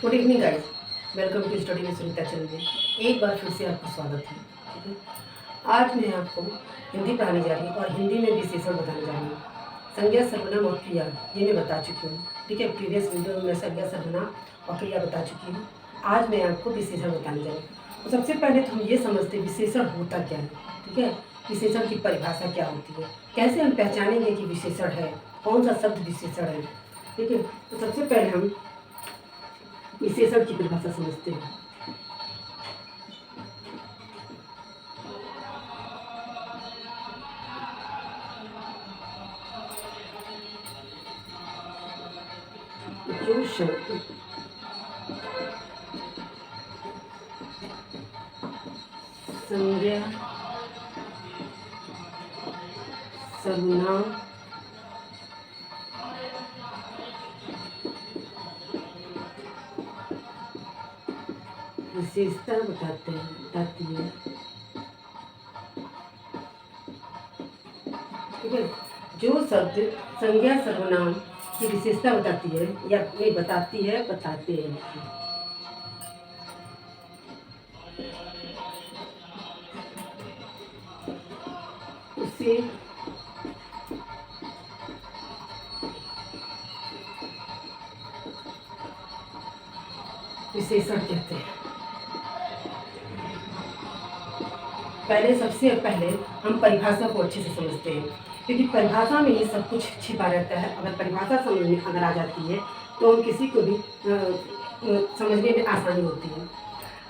Good evening guys, welcome to study with Sunita Chandra. एक बार फिर से आपका स्वागत है। ठीक है, आज मैं आपको हिंदी पढ़ाने जा रही हूँ और हिंदी में विशेषण बताने जा रही हूँ। संज्ञा, सर्वनाम और क्रिया ये मैं बता चुकी हूँ। ठीक है, प्रीवियस वीडियो में मैं संज्ञा, सर्वनाम और क्रिया बता चुकी हूँ। आज मैं आपको विशेषण बताने जा रही हूँ। तो सबसे पहले तो हम ये समझते हैं विशेषण होता क्या है। ठीक है, विशेषण की परिभाषा क्या होती है, कैसे हम पहचानेंगे कि विशेषण है, कौन सा शब्द विशेषण है। ठीक है, तो सबसे पहले हम विशेषण की परिभाषा समझते हैं। जो शब्द संज्ञा, सर्वनाम, विशेषता बताती है। ठीक है, जो शब्द संज्ञा, सर्वनाम की विशेषता बताती है या नहीं बताती है, बताते हैं उसे विशेषण कहते हैं। सबसे पहले हम परिभाषा को अच्छे से समझते हैं, क्योंकि परिभाषा में ही सब कुछ छिपा रहता है। अगर परिभाषा समझ में अगर आ जाती है तो हम किसी को भी समझने में आसानी होती है।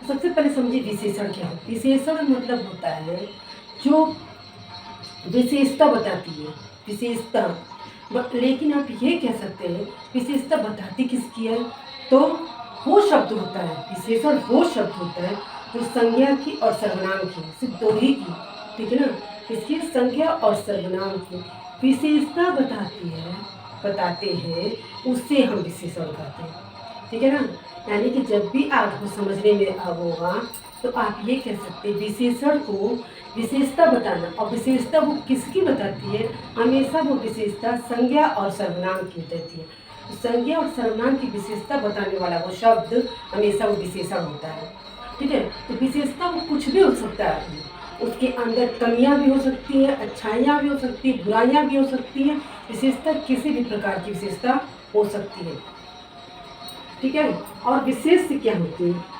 सबसे पहले समझिए विशेषण क्या है। विशेषण मतलब होता है जो विशेषता बताती है, विशेषता। लेकिन आप ये कह सकते हैं विशेषता बताती किसकी है, तो वो शब्द होता है, विशेषण वो शब्द होता है जो संज्ञा की और सर्वनाम की, सिर्फ दो ही की। ठीक है ना, इसकी संज्ञा और सर्वनाम की विशेषता बताते हैं, उससे हम विशेषण कहते हैं। ठीक है ना, यानी कि जब भी आपको समझने में होगा तो आप ये कह सकते हैं विशेषण को विशेषता बताना, और विशेषता वो किसकी बताती है, हमेशा वो विशेषता संज्ञा और सर्वनाम की होती है। संज्ञा और सर्वनाम की विशेषता बताने वाला वो शब्द हमेशा वो विशेषण होता है। ठीक है, तो विशेषता वो कुछ भी हो सकता है, उसके अंदर कमियां भी हो सकती हैं, अच्छाइयाँ भी हो सकती हैं, बुराइयाँ भी हो सकती हैं। विशेषता किसी भी प्रकार की विशेषता हो सकती है। ठीक है, और विशेष क्या होती है,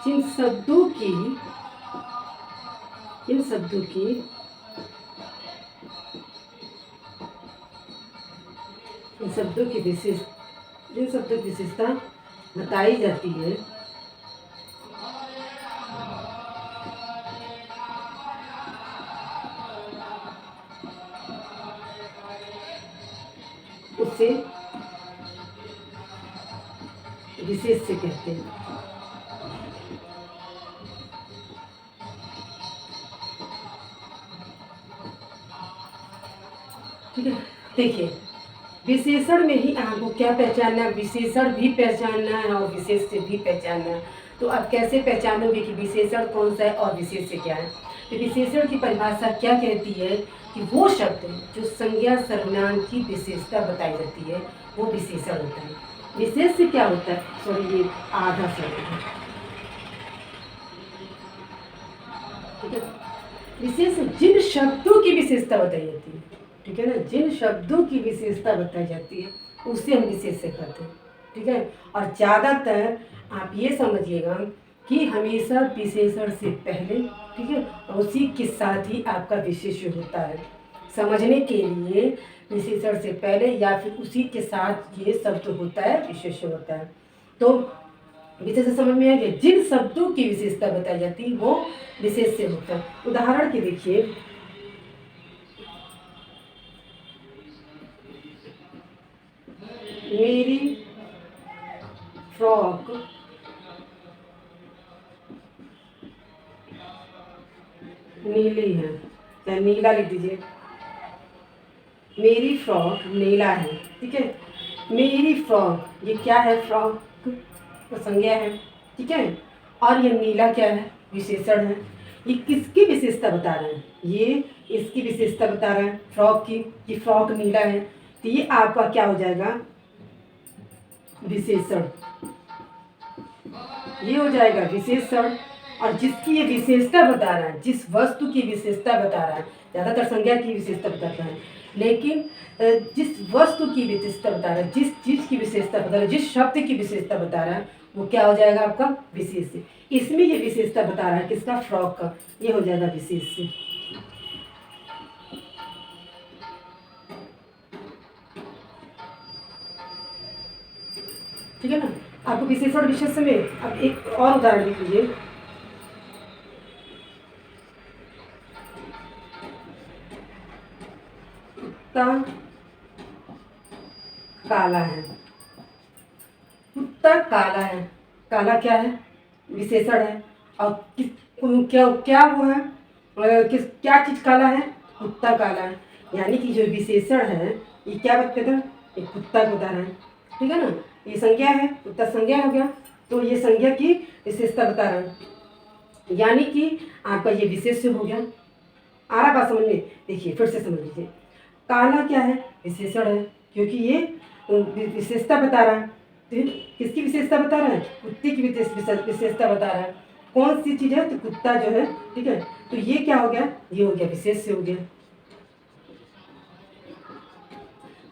जिन शब्दों की विशेषता बताई जाती है, उसे विशेष से कहते हैं। ठीक है, देखिए विशेषण में ही आपको क्या पहचानना है, विशेषण भी पहचानना है और विशेष से भी पहचानना है। तो आप कैसे पहचानोगे कि विशेषण कौन सा है और विशेष से क्या है। तो विशेषण की परिभाषा क्या कहती है कि वो शब्द जो संज्ञा, सर्वनाम की विशेषता बताई जाती है वो विशेषण होता है। विशेष से क्या होता है, सॉरी ये आधा शब्द है। ठीक है, विशेष जिन शब्दों की विशेषता बताई जाती है, ठीक है ना, जिन शब्दों की विशेषता बताई जाती है उससे हम विशेष से कहते हैं। ठीक है, और ज़्यादातर आप ये समझिएगा कि हमेशा विशेषण से पहले, ठीक है, और उसी के साथ ही आपका विशेष्य होता है। समझने के लिए विशेषण से पहले या फिर उसी के साथ ये शब्द होता है, विशेष्य होता है। तो विशेष समझ में आ गया, जिन शब्दों की विशेषता बताई जाती है वो विशेष से होता है। उदाहरण के देखिए, मेरी फ्रॉक नीली है, या नीला लिख दीजिए, मेरी फ्रॉक नीला है। ठीक है, मेरी फ्रॉक ये क्या है, फ्रॉक तो संज्ञा है। ठीक है, और ये नीला क्या है? विशेषण है। ये किसकी विशेषता बता रहे हैं? ये इसकी विशेषता बता रहे हैं फ्रॉक की, कि फ्रॉक नीला है, तो ये आपका क्या हो जाएगा? विशेषण। ये हो जाएगा विशेषण। और जिसकी ये विशेषता बता रहा है, जिस वस्तु की विशेषता बता रहा है, ज़्यादातर संज्ञा की विशेषता बताता है, लेकिन जिस वस्तु की विशेषता बता रहा है, जिस चीज़ की विशेषता बता रहा है, जिस शब्द की विशेषता बता रहा है, वो क्या हो जाएगा आपका? विशेष्य। इसमें ये विशेषता बता रहा है किसका? फ्रॉक का। ये हो जाएगा विशेष्य। ठीक है ना? आपको विशेषण विशेष्य में अब एक और उदाहरण लिख लीजिए। कुत्ता काला है। कुत्ता काला है। काला क्या है? विशेषण है। और किस क्या क्या वो है? किस क्या चीज़ काला है? कुत्ता काला है। यानी कि जो विशेषण है ये क्या बताता है? ये कुत्ता को बता रहा है। ठीक है ना? ये संज्ञा है, कुत्ता संज्ञा हो गया, तो ये संज्ञा की विशेषता बता रहा है। यानी कि आपका ये विशेष्य हो गया। आ रहा बात समझ में? देखिए फिर से समझ लीजिए। काला क्या है? विशेषण है, क्योंकि ये विशेषता बता रहा है। तो किसकी विशेषता बता रहा है? कुत्ते की विशेषता बता रहा है। कौन सी चीज़ है? तो कुत्ता जो है। ठीक है, तो ये क्या हो गया? ये हो गया विशेष्य हो गया।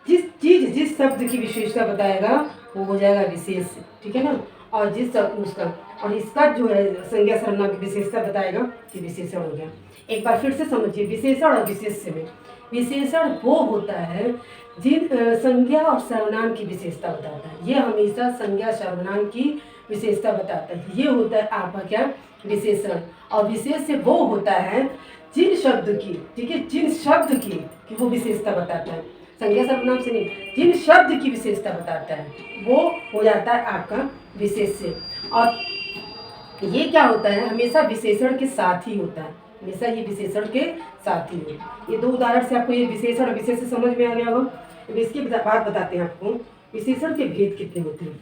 जिस चीज जिस शब्द की विशेषता बताएगा वो हो जाएगा विशेष्य। ठीक है ना? और जिस उसका और इसका जो है संज्ञा सर्वनाम की विशेषता बताएगा कि विशेषण हो गया। एक बार फिर से समझिए, विशेषण और विशेष्य में विशेषण वो होता है जिन संज्ञा और सर्वनाम की विशेषता बताता है। ये हमेशा संज्ञा सर्वनाम की विशेषता बताता है। ये होता है आपका क्या? विशेषण। और विशेष्य वो होता है जिन शब्द की, ठीक है, जिन शब्द की वो विशेषता बताता है। संज्ञा सर्वनाम से नहीं, जिन शब्द की विशेषता बताता है वो हो जाता है आपका विशेष्य। और ये क्या होता है? हमेशा विशेषण के साथ ही होता है। हमेशा ये विशेषण के साथ ही है। ये दो उदाहरण से आपको ये विशेषण और विशेष्य समझ में आ गया होगा। अब इसके बाद बताते हैं आपको विशेषण के भेद कितने होते हैं।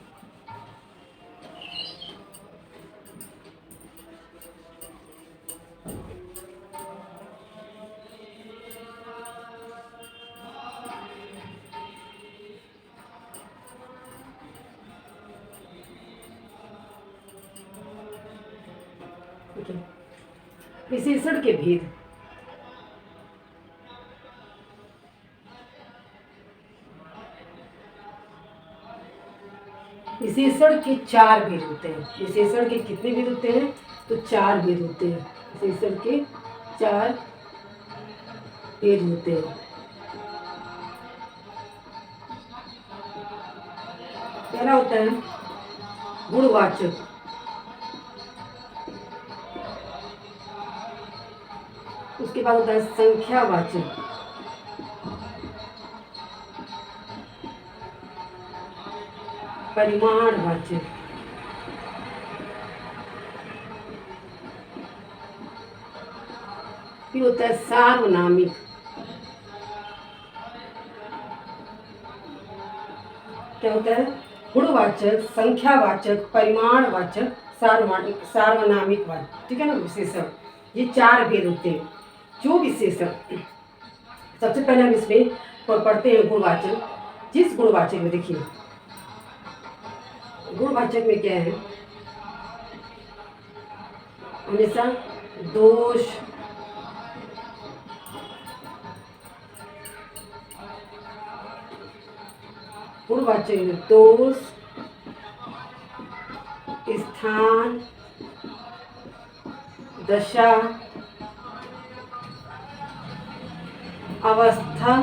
विशेषण के भेद। विशेषण के 4 भेद होते हैं। विशेषण के कितने भेद होते हैं? तो 4 भेद होते हैं। विशेषण के 4 भेद होते हैं। पहला होता है गुणवाचक। उसके बाद होता है संख्यावाचक। परिमाणवाचक। फिर होता है सार्वनामिक। क्या होता है? गुणवाचक, संख्यावाचक, परिमाणवाचक, सार्वनामिक वाचक। ठीक है ना? विशेषण, ये 4 भेद होते हैं। जो विशेषण, सबसे पहले हम इसमें पढ़ते हैं गुणवाचक। जिस गुणवाचक में देखिए, गुणवाचक में क्या है? हमेशा दोष, गुणवाचक में दोष, स्थान, दशा, अवस्था,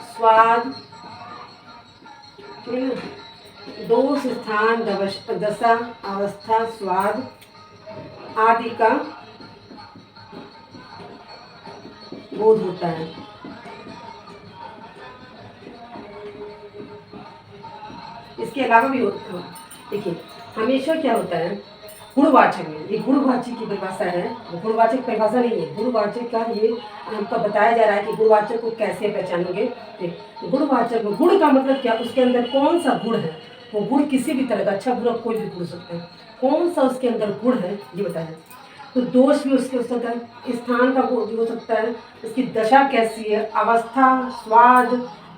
स्वाद, दोष, स्थान, दशा, अवस्था, स्वाद आदि का बोध होता है। इसके अलावा भी होता है। देखिए हमेशा क्या होता है गुणवाचक में, ये गुणवाचक की परिभाषा है, गुणवाचक परिभाषा नहीं है, गुणवाचक का ये आपका बताया जा रहा है कि गुणवाचक को कैसे पहचानोगे। गुणवाचक में गुण का मतलब क्या? उसके अंदर कौन सा गुण है वो गुण किसी भी तरह का, अच्छा बुरा कोई भी गुण हो सकता है, कौन सा उसके अंदर गुण है ये बताया। तो दोष भी उसके हो सकता है, स्थान का गुण भी हो सकता है, उसकी दशा कैसी है, अवस्था, स्वाद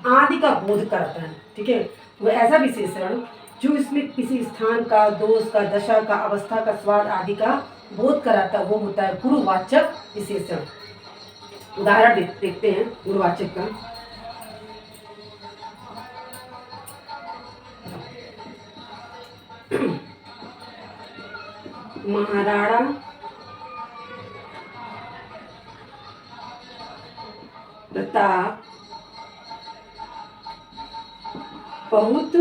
आदि का बोध कराता है। ठीक है, वो ऐसा विशेषण जो इसमें किसी स्थान का, दोष का, दशा का, अवस्था का, स्वाद आदि का बोध कराता है, वो होता है गुणवाचक विशेषण। उदाहरण देखते हैं गुणवाचक का। महाराणा प्रताप बहुत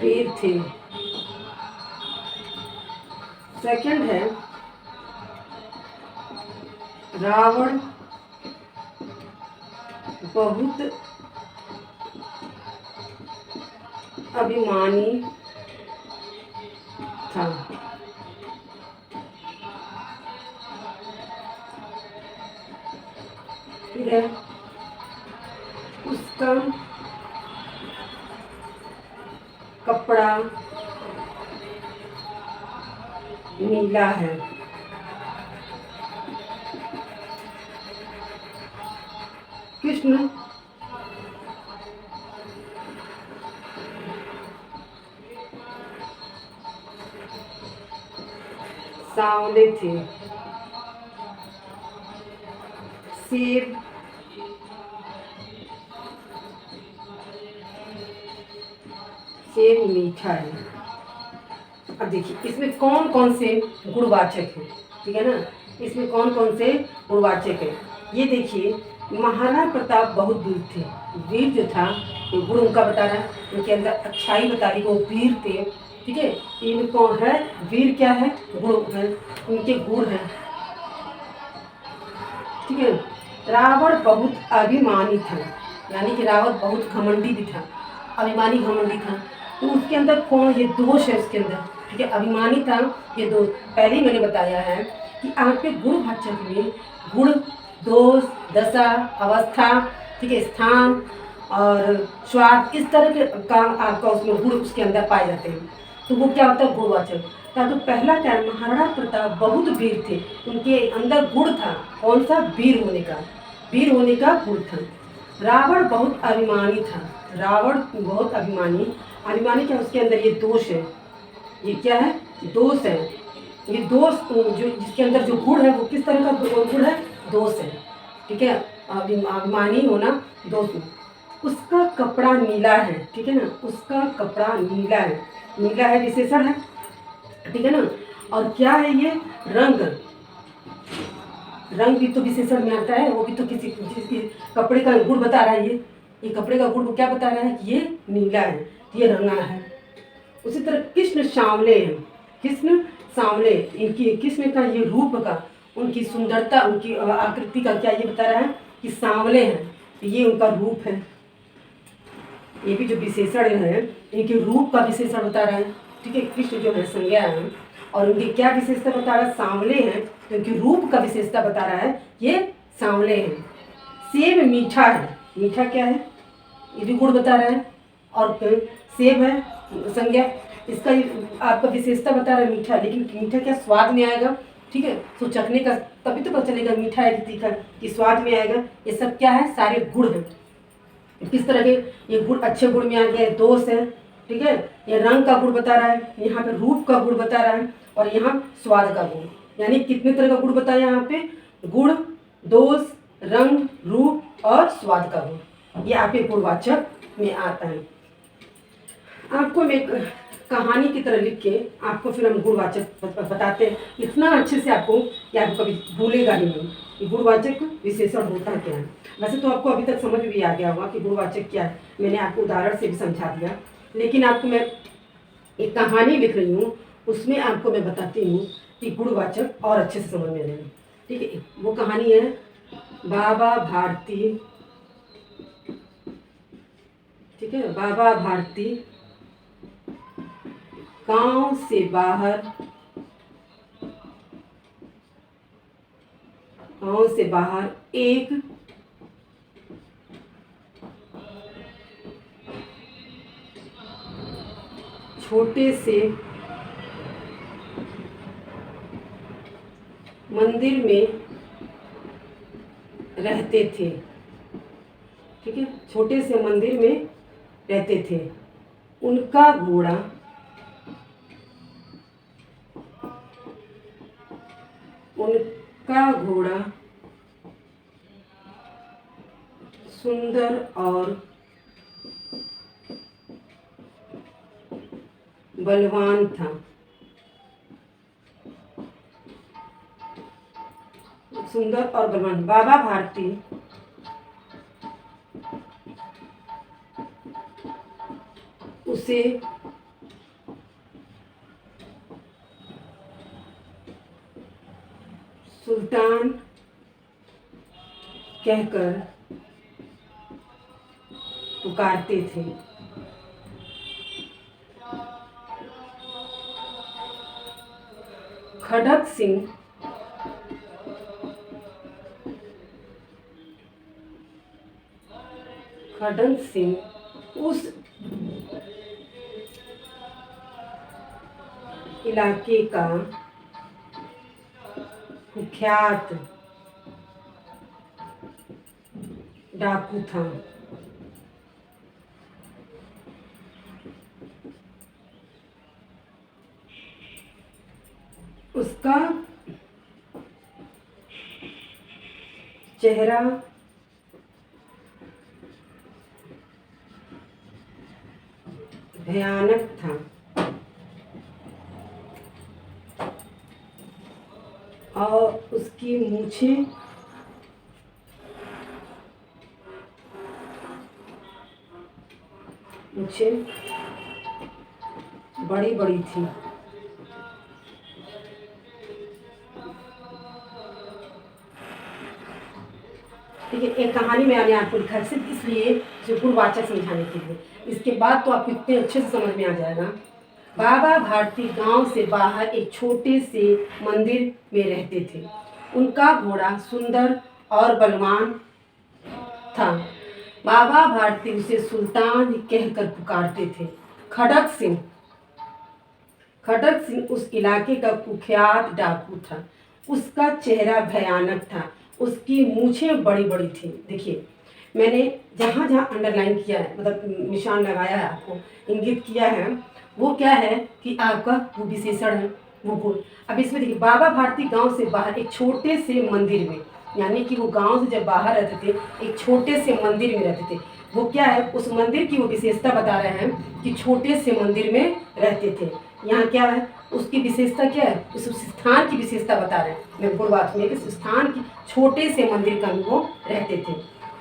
वीर थे। सेकंड है रावण बहुत अभिमानी था। फिर है उसका कपड़ा नीला है। कृष्ण सांवले थे। सेब सेब मीठा है। अब देखिए इसमें कौन कौन से गुणवाचक हैं, ठीक है ना, इसमें कौन कौन से गुणवाचक है। ये देखिए, महाराणा प्रताप बहुत वीर थे। वीर जो था ये गुण उनका बता रहा है, उनके अंदर अच्छाई बता रही, वो वीर थे। ठीक है, इनमें कौन है वीर, क्या है गुण है, उनके गुण हैं। ठीक है, रावण बहुत अभिमानी था, यानी कि रावण बहुत घमंडी भी था, अभिमानी घमंडी था। तो उसके अंदर कौन, ये दोष है उसके अंदर। ठीक है, अभिमानी था, ये दोष पहले ही मैंने बताया है कि आपके गुणवाचक में गुण, दोष, दशा, अवस्था, ठीक है, स्थान और स्वाद, इस तरह के का आपका उसमें गुण उसके अंदर पाए जाते हैं। तो वो क्या होता है गुणवाचक। तो पहला क्या है, महाराणा प्रताप बहुत वीर थे, उनके अंदर गुण था, कौन सा, वीर होने का, वीर होने का गुण था। रावण बहुत अभिमानी था, रावण बहुत अभिमानी, अभिमानी क्या उसके अंदर ये दोष है, ये क्या है दोष है। ये दोष जो जिसके अंदर जो गुण है वो किस तरह का गुण है, दोष है। ठीक है, अभिमानी होना दोष है। उसका कपड़ा नीला है, ठीक है ना, उसका कपड़ा नीला है, नीला है विशेषण है, ठीक है ना। और क्या है ये, रंग, रंग भी तो विशेषण में आता है, वो भी तो किसी कपड़े का गुण बता रहा है। ये कपड़े का गुण क्या बता रहा है, ये नीला है, ये रंगा है। उसी तरह कृष्ण सांवले हैं, कृष्ण सांवले, इनकी कृष्ण का ये रूप का, उनकी सुंदरता, उनकी आकृति का क्या ये बता रहा है कि सांवले हैं, ये उनका रूप है। ये भी जो विशेषण है इनके रूप का विशेषण बता रहा है। ठीक है, कृष्ण जो है संज्ञा है, और उनकी क्या विशेषता बता रहा है, सांवले हैं, तो इनके रूप का विशेषता बता रहा है, ये सांवले हैं। सेब मीठा है, मीठा क्या है, ये भी गुण बता रहा है। और सेब है संज्ञा, इसका आपका विशेषता बता रहा है मीठा, लेकिन मीठा क्या स्वाद में आएगा। ठीक है, तो चखने का तभी तो पता चलेगा मीठा है कि तीखा, कि स्वाद में आएगा। ये सब क्या है, सारे गुण हैं। किस तरह के ये गुण, अच्छे गुण में आ गया, दोष है। ठीक है, ये रंग का गुण बता रहा है, यहाँ पे रूप का गुण बता रहा है, और यहाँ स्वाद का गुण, यानी कितने तरह का गुण बताया यहाँ पे, गुण, दोष, रंग, रूप और स्वाद का गुण, ये आपके गुणवाचक में आता है। आपको मैं कहानी की तरह लिख के आपको फिर हम गुणवाचक बताते हैं, इतना अच्छे से आपको कि आपको कभी भूलेगा ही नहीं कि गुणवाचक विशेषण होता क्या है। वैसे तो आपको अभी तक समझ भी आ गया होगा कि गुणवाचक क्या है, मैंने आपको उदाहरण से भी समझा दिया, लेकिन आपको मैं एक कहानी लिख रही हूँ, उसमें आपको मैं बताती हूँ कि गुणवाचक और अच्छे से समझ में आएगा। ठीक है, वो कहानी है बाबा भारती। ठीक है, बाबा भारती गांव से बाहर, गांव से बाहर एक छोटे से मंदिर में रहते थे। ठीक है, छोटे से मंदिर में रहते थे। उनका घोड़ा सुंदर और बलवान था। सुंदर और बलवान। बाबा भारती उसे सुल्तान कहकर पुकारते थे। खड़क सिंह उस इलाके का कुख्यात डाकू था। उसका चेहरा भयानक था और उसकी मूछें बड़ी बड़ी थी। ठीक है, एक कहानी में मैंने आपको लिखा सिर्फ इसलिए जो पूर्ववाचक समझाने के लिए। इसके बाद तो आपको इतने अच्छे से समझ में आ जाएगा। बाबा भारती गांव से बाहर एक छोटे से मंदिर में रहते थे। उनका घोड़ा सुंदर और बलवान था। बाबा भारती उसे सुल्तान कहकर पुकारते थे। खड़क सिंह उस इलाके का कुख्यात डाकू था। उसका चेहरा भयानक था। उसकी मूछें बड़ी बड़ी थी। देखिए, मैंने जहाँ जहाँ अंडरलाइन किया है, मतलब निशान लगाया है, आपको इंगित किया है, वो क्या है कि आपका वो विशेषण है, वो गुण। अब इसमें देखिए, बाबा भारती गांव से बाहर एक छोटे से मंदिर में, यानी कि वो गांव से जब बाहर रहते थे, एक छोटे से मंदिर में रहते थे। वो क्या है, उस मंदिर की वो विशेषता बता रहे हैं कि छोटे से मंदिर में रहते थे। यहाँ क्या है, उसकी विशेषता क्या है, उस स्थान की विशेषता बता रहे हैं। मैं पूर्वार्थ में इस स्थान की छोटे से मंदिर का वो रहते थे।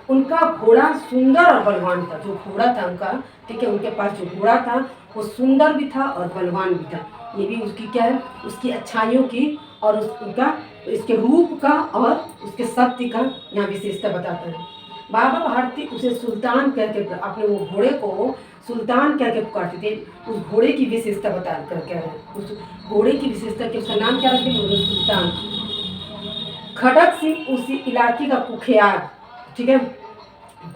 उनका घोड़ा सुंदर और बलवान था। जो घोड़ा था उनका, ठीक है, उनके पास जो घोड़ा था वो सुंदर भी था और बलवान भी था। ये भी उसकी क्या है, उसकी अच्छाइयों की और उसका इसके रूप का और उसके शक्ति का यहाँ विशेषता बताता है। बाबा भारती उसे सुल्तान कहकर, अपने वो घोड़े को सुल्तान कहकर पुकारते थे। उस घोड़े की विशेषता बता कर कह रहे हैं, उस घोड़े की विशेषता के उसका नाम क्या रखते हैं, सुल्तान। खड़क सिंह उसी इलाके का कुख्यात, ठीक है,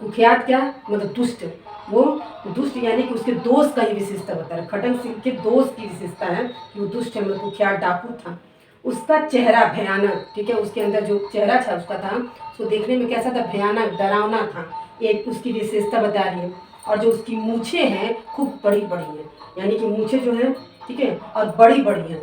कुख्यात क्या मतलब दुष्ट, वो दुष्ट यानी कि उसके दोस्त का ये विशेषता बता रहा है। खड़क सिंह के दोस्त की विशेषता है कि वो दुष्ट है, मतलब कुख्यात डाकू था। उसका चेहरा भयानक, ठीक है, उसके अंदर जो चेहरा था उसका था, उसको देखने में कैसा था, भयानक डरावना था। एक उसकी विशेषता बता रही है। और जो उसकी मूछें हैं खूब बड़ी बड़ी हैं, यानी कि मूछें जो है, ठीक है, और बड़ी बड़ी हैं,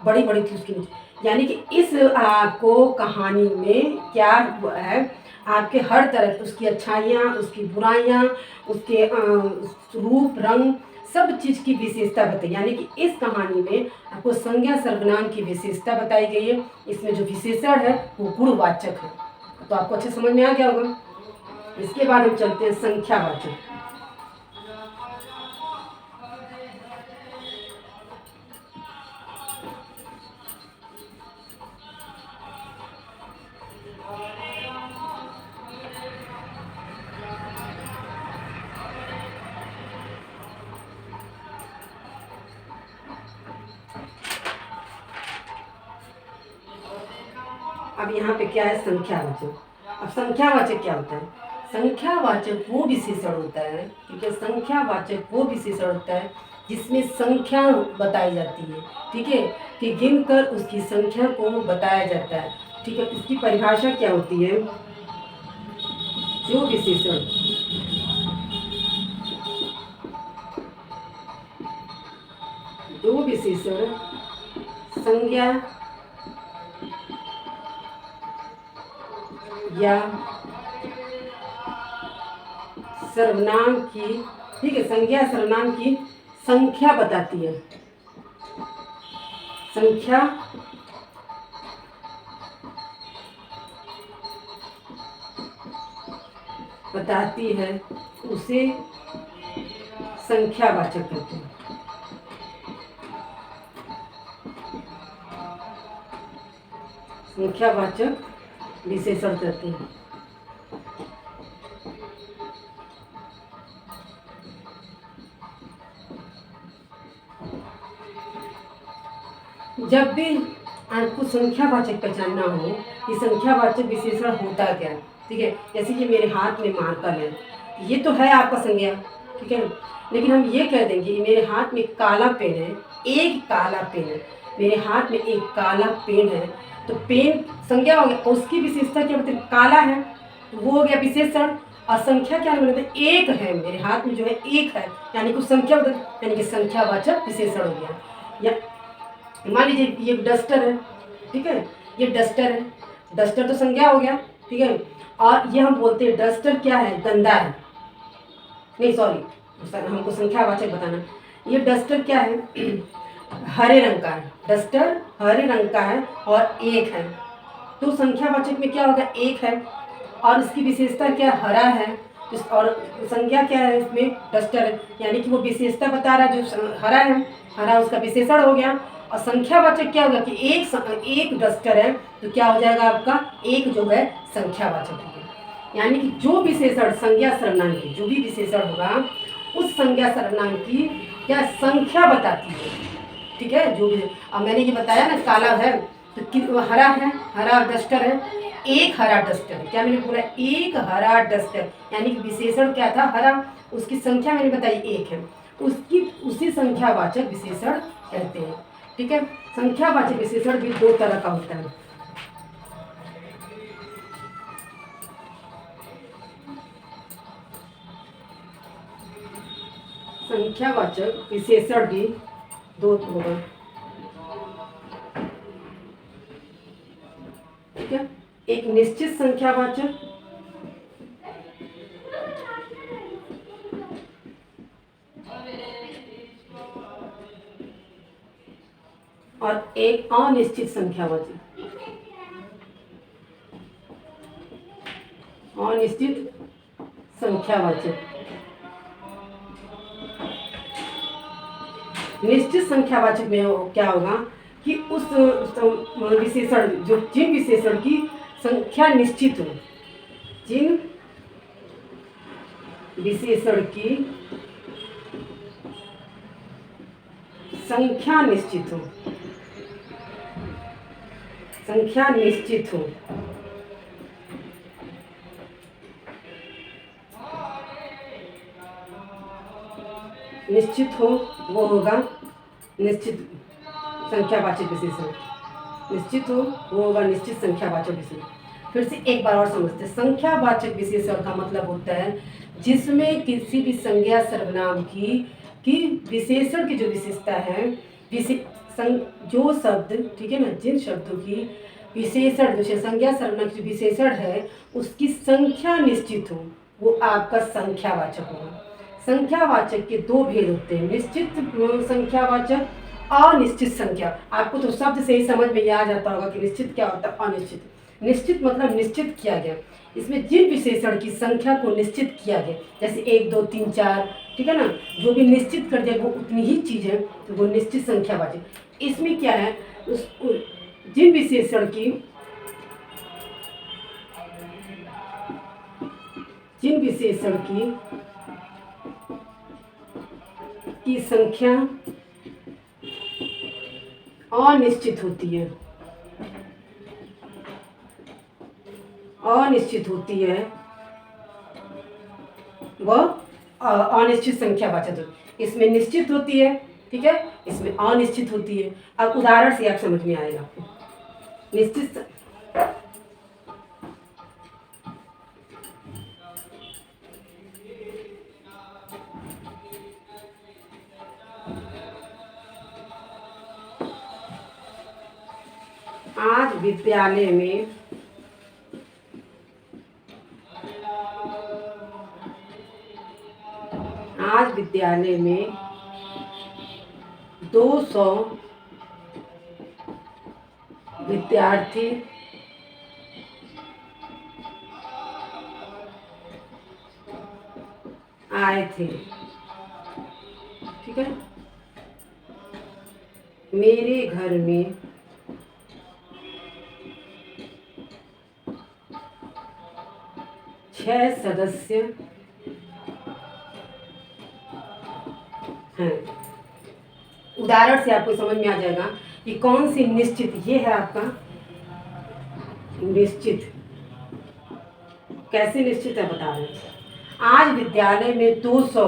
बड़ी बड़ी थी उसकी मूछें। यानी कि इस आपको कहानी में क्या है, आपके हर तरह उसकी अच्छाइयाँ, उसकी बुराइयाँ, उसके रूप रंग, सब चीज़ की विशेषता बताई। यानी कि इस कहानी में आपको संज्ञा सर्वनाम की विशेषता बताई गई है। इसमें जो विशेषण है वो गुणवाचक है। तो आपको अच्छे समझ में आ गया होगा। इसके बाद हम चलते हैं संख्यावाचक। अब यहाँ पे क्या है, संख्यावाचक। अब संख्यावाचक क्या होता है, संख्यावाचक वो विशेषण होता है, ठीक है, संख्यावाचक वो विशेषण होता है जिसमें संख्या बताई जाती है, ठीक है, कि गिनकर उसकी संख्या को बताया जाता है, ठीक है। इसकी परिभाषा क्या होती है? जो विशेषण संज्ञा या सर्वनाम की, ठीक है, संज्ञा सर्वनाम की संख्या बताती है, संख्या बताती है, उसे संख्यावाचक कहते हैं। संख्यावाचक विशेषण कहते हैं। जब भी आपको संख्यावाचक पहचानना हो कि संख्यावाचक विशेषण होता क्या है, ठीक है, जैसे कि मेरे हाथ में मार्कर है, ये तो है आपका संज्ञा, ठीक है, लेकिन हम ये कह देंगे मेरे हाथ में काला पेन है, एक काला पेन है, मेरे हाथ में एक काला पेन है, तो पेन संज्ञा हो गया, उसकी विशेषता क्या मतलब काला है, तो वो हो गया विशेषण। और संख्या क्या मतलब एक है, मेरे हाथ में जो है एक है, यानी कुछ संख्या यानी कि संख्यावाचक विशेषण हो गया। या मान लीजिए ये डस्टर है, ठीक है, ये डस्टर है, डस्टर तो संज्ञा हो गया, ठीक है, और ये हम बोलते हैं डस्टर क्या है, गंदा है, नहीं सॉरी, हमको संख्यावाचक बताना। ये डस्टर क्या है, हरे रंग का है, डस्टर हरे रंग का है और एक है, तो संख्यावाचक में क्या होगा, एक है, और इसकी विशेषता क्या, हरा है, और संज्ञा क्या है इसमें, डस्टर है, यानी कि वो विशेषता बता रहा है जो हरा है, हरा उसका विशेषण हो गया। और संख्यावाचक क्या होगा कि एक डस्टर है, तो क्या हो जाएगा आपका, एक जो है संख्यावाचक हो गया। यानी कि जो विशेषण संज्ञा सर्वनाम की जो भी विशेषण होगा, उस संज्ञा सर्वनाम की क्या संख्या बताती है, ठीक है। जो भी अब मैंने ये बताया ना, काला है तो हरा है, हरा डस्टर है, एक हरा डस्टर है, क्या मैंने बोला, एक हरा डस्टर, यानी कि विशेषण क्या था, हरा, उसकी संख्या मैंने बताई एक है, उसी संख्यावाचक विशेषण कहते हैं, ठीक है। संख्यावाचक विशेषण भी दो तरह का होता है। संख्यावाचक विशेषण भी दो होगा, ठीक है, एक निश्चित संख्यावाचक और एक अनिश्चित संख्यावाचक, अनिश्चित संख्यावाचक। निश्चित संख्यावाचक में क्या होगा कि उस विशेषण जो जिन विशेषण की संख्या निश्चित हो, जिन विशेषण की संख्या निश्चित हो, संख्या निश्चित हो, निश्चित हो, वो होगा निश्चित संख्यावाचक विशेषण, निश्चित हो वो होगा निश्चित संख्यावाचक विशेषण। फिर से एक बार और समझते, संख्यावाचक विशेषण का मतलब होता है जिसमें किसी भी संज्ञा सर्वनाम की विशेषण की जो विशेषता है, जो शब्द, ठीक है ना, जिन शब्दों की विशेषण जो संज्ञा सर्वनाम की जो विशेषण है उसकी संख्या निश्चित हो, वो आपका संख्यावाचक होगा। संख्यावाचक के दो भेद होते हैं, निश्चित संख्यावाचक, अनिश्चित संख्या। आपको तो शब्द से ही समझ में आ जाता होगा कि निश्चित क्या होता है, अनिश्चित। निश्चित मतलब निश्चित किया गया, इसमें जिन विशेषण की संख्या को निश्चित किया गया, जैसे 1 2 3 4, ठीक है ना, जो भी निश्चित कर दिया वो उतनी ही चीज़ है, तो वो निश्चित संख्यावाचक। इसमें क्या है, जिन विशेषण की संख्या अनिश्चित होती है, अनिश्चित होती है, वह अनिश्चित संख्या वाचक होती है। इसमें निश्चित होती है, ठीक है, इसमें अनिश्चित होती है। अब उदाहरण से आप समझ में आएगा आपको। निश्चित आज विद्यालय में आज विद्यालय में 200 विद्यार्थी आए थे, ठीक है। मेरे घर में 6 सदस्य हैं। उदाहरण से आपको समझ में आ जाएगा कि कौन सी निश्चित, ये है आपका निश्चित। कैसे निश्चित है बता रहे हैं। आज विद्यालय में 200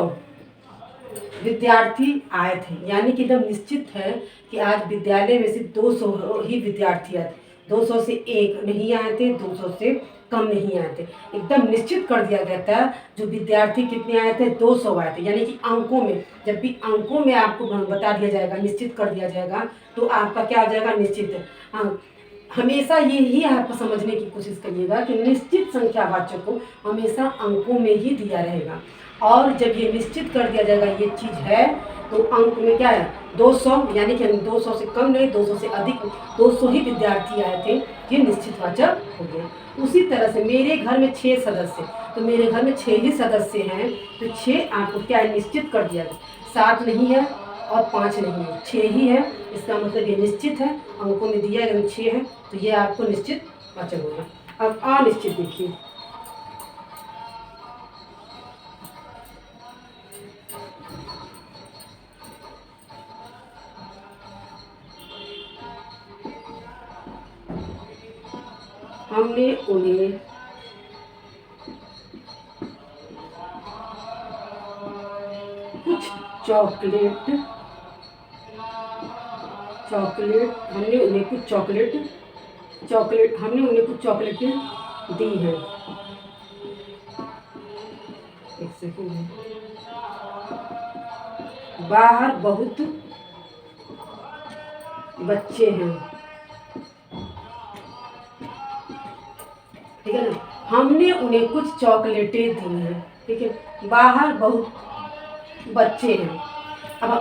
विद्यार्थी आए थे, यानी कि एकदम निश्चित है कि आज विद्यालय में सिर्फ 200 ही विद्यार्थी आए थे। 200 से एक नहीं आए थे, 200 से कम नहीं आए थे। एकदम निश्चित कर दिया गया था जो विद्यार्थी कितने आए थे, 200 आए थे। यानी कि अंकों में, जब भी अंकों में आपको बता दिया जाएगा, निश्चित कर दिया जाएगा, तो आपका क्या आ जाएगा, निश्चित। हाँ, हमेशा यही आप समझने की कोशिश करिएगा कि निश्चित संख्यावाचक को हमेशा अंकों में ही दिया रहेगा। और जब ये निश्चित कर दिया जाएगा ये चीज़ है, तो अंक में क्या है, 200, यानी कि 200 से कम नहीं, 200 से अधिक, 200 ही विद्यार्थी आए थे, ये निश्चितवाचक हो गया। उसी तरह से मेरे घर में 6 सदस्य, तो मेरे घर में 6 ही सदस्य हैं, तो 6 आपको क्या है, निश्चित कर दिया गया। 7 नहीं है और 5 नहीं है, 6 ही है। इसका मतलब ये निश्चित है, अंकों में दिया है 6 है, तो ये आपको निश्चित वाचक होगा। अब अनिश्चित देखिए। हमने उन्हें कुछ चॉकलेट हमने उन्हें कुछ चॉकलेटें दी हैं। एक सेकंड। बाहर बहुत बच्चे हैं, ठीक है ना। हमने उन्हें कुछ चॉकलेटें दी हैं, ठीक है। बाहर बहुत बच्चे हैं। अब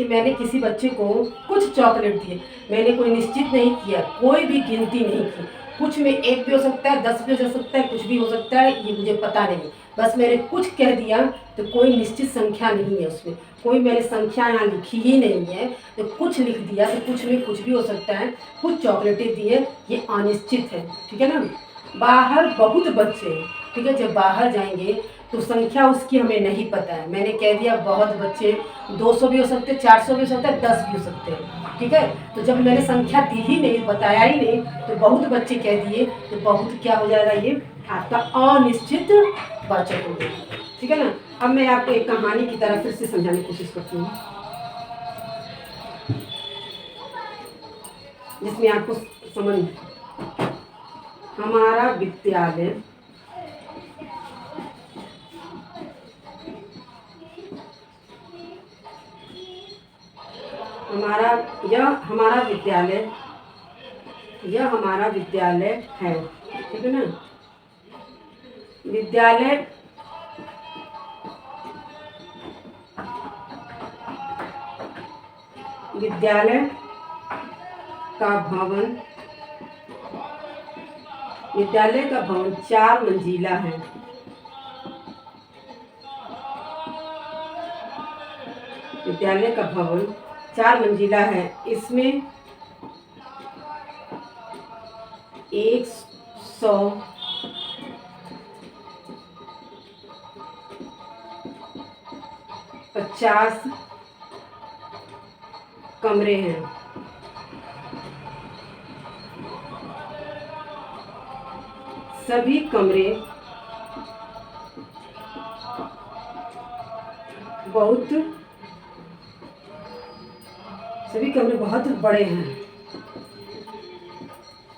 मैंने किसी बच्चे को कुछ चॉकलेट दिए, मैंने कोई निश्चित नहीं किया, कोई भी गिनती नहीं की। कुछ में 1 भी हो सकता है, 10 भी हो सकता है, कुछ भी हो सकता है, ये मुझे पता नहीं। बस मैंने कुछ कह दिया, तो कोई निश्चित संख्या नहीं है उसमें, कोई मैंने संख्या यहाँ लिखी ही नहीं है, तो कुछ लिख दिया, तो कुछ में कुछ भी हो सकता है। कुछ चॉकलेटें दी है, ये अनिश्चित है, ठीक है ना। बाहर बहुत बच्चे हैं, ठीक है। जब बाहर जाएंगे तो संख्या उसकी हमें नहीं पता है, मैंने कह दिया बहुत बच्चे, 200 भी हो सकते हैं, 400 भी हो सकता है, 10 भी हो सकते हैं, ठीक है। तो जब मैंने संख्या दी ही नहीं, बताया ही नहीं, तो बहुत बच्चे कह दिए, तो बहुत क्या हो जाएगा, ये आपका अनिश्चित वाचक हो गया, ठीक है ना। अब मैं आपको एक कहानी की तरह फिर से समझाने की कोशिश करती हूँ, जिसमें आपको समझ। हमारा विद्यालय यह हमारा विद्यालय है, ठीक है ना। विद्यालय का भवन 4 मंजिला है। विद्यालय का भवन 4 मंजिला है। इसमें 150 कमरे हैं। सभी कमरे बहुत सभी कमरे बहुत बड़े हैं,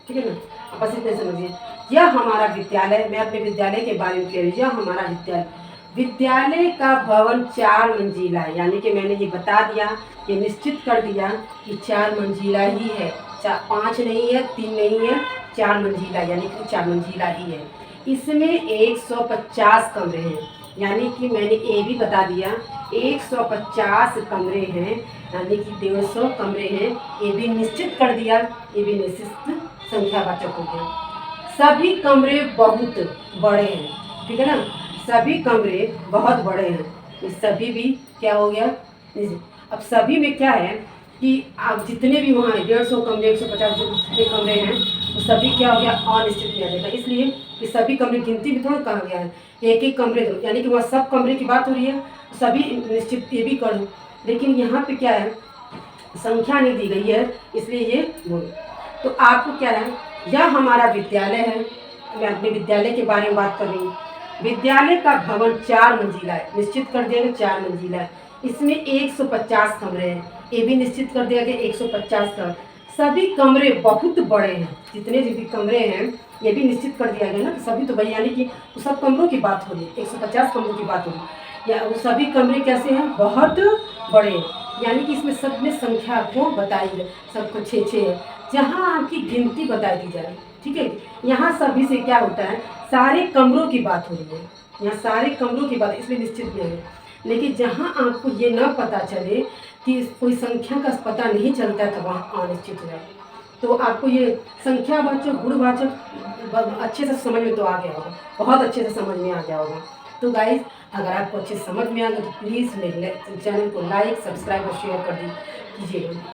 ठीक है ना। आप बस इतने समझिए। यह हमारा विद्यालय, मैं अपने विद्यालय के बारे में कह रही हूँ, यह हमारा विद्यालय, विद्यालय का भवन 4 मंजिला है। यानी कि मैंने ये बता दिया, ये निश्चित कर दिया कि 4 मंजिला ही है, 5 नहीं है, 3 नहीं है, 4 मंजिला, यानी कि 4 मंजिला ही है। इसमें 150 कमरे हैं, यानी कि मैंने ये भी बता दिया 150 कमरे हैं, यानी कि 150 कमरे हैं, ये भी निश्चित कर दिया, ये भी निश्चित संख्यावाचक हो गया। सभी कमरे बहुत बड़े हैं, ठीक है ना, सभी कमरे बहुत बड़े हैं। ये सभी भी क्या हो गया, अब सभी में क्या है कि आप जितने भी वहाँ 150 कमरे, 150 जो जितने कमरे हैं, वो सभी क्या हो गया, अनिश्चित किया जाएगा। इसलिए कि सभी कमरे गिनती भी थोड़ा कहा गया है, एक एक कमरे दो, यानी कि वहाँ सब कमरे की बात हो रही है, सभी निश्चित ये भी कर दो। लेकिन यहाँ पे क्या है, संख्या नहीं दी गई है, इसलिए ये बोलो। तो आपको क्या है, यह हमारा विद्यालय है, मैं अपने विद्यालय के बारे में बात कर रही हूँ। विद्यालय का भवन 4 मंजिला है, निश्चित कर दिया गया 4 मंजिला है। इसमें 150 कमरे हैं, ये भी निश्चित कर दिया गया 150 कमरे। सभी कमरे बहुत बड़े हैं, जितने भी कमरे हैं ये भी निश्चित कर दिया गया ना, सभी तो भाई, यानी कि सब कमरों की बात हो रही है, 150 कमरों की बात हो रही है, या वो सभी कमरे कैसे हैं, बहुत बड़े हैं, यानी कि इसमें सब में संख्या को बताई है, सबको 6 है, जहाँ आपकी गिनती बताई दी जाए, ठीक है। यहाँ सभी से क्या होता है, सारे कमरों की बात हो रही है, यहाँ सारे कमरों की बात, इसलिए निश्चित नहीं है। लेकिन जहाँ आपको ये न पता चले कि कोई संख्या का पता नहीं चलता है, तो वहाँ अनिश्चित हो जाए। तो आपको ये संख्यावाचक गुणवाचक अच्छे से समझ में तो आ गया होगा, बहुत अच्छे से समझ में आ गया होगा। तो गाइस, अगर आपको अच्छे से समझ में आ गया तो प्लीज़ मेरे चैनल को लाइक, सब्सक्राइब और शेयर कर दीजिएगा।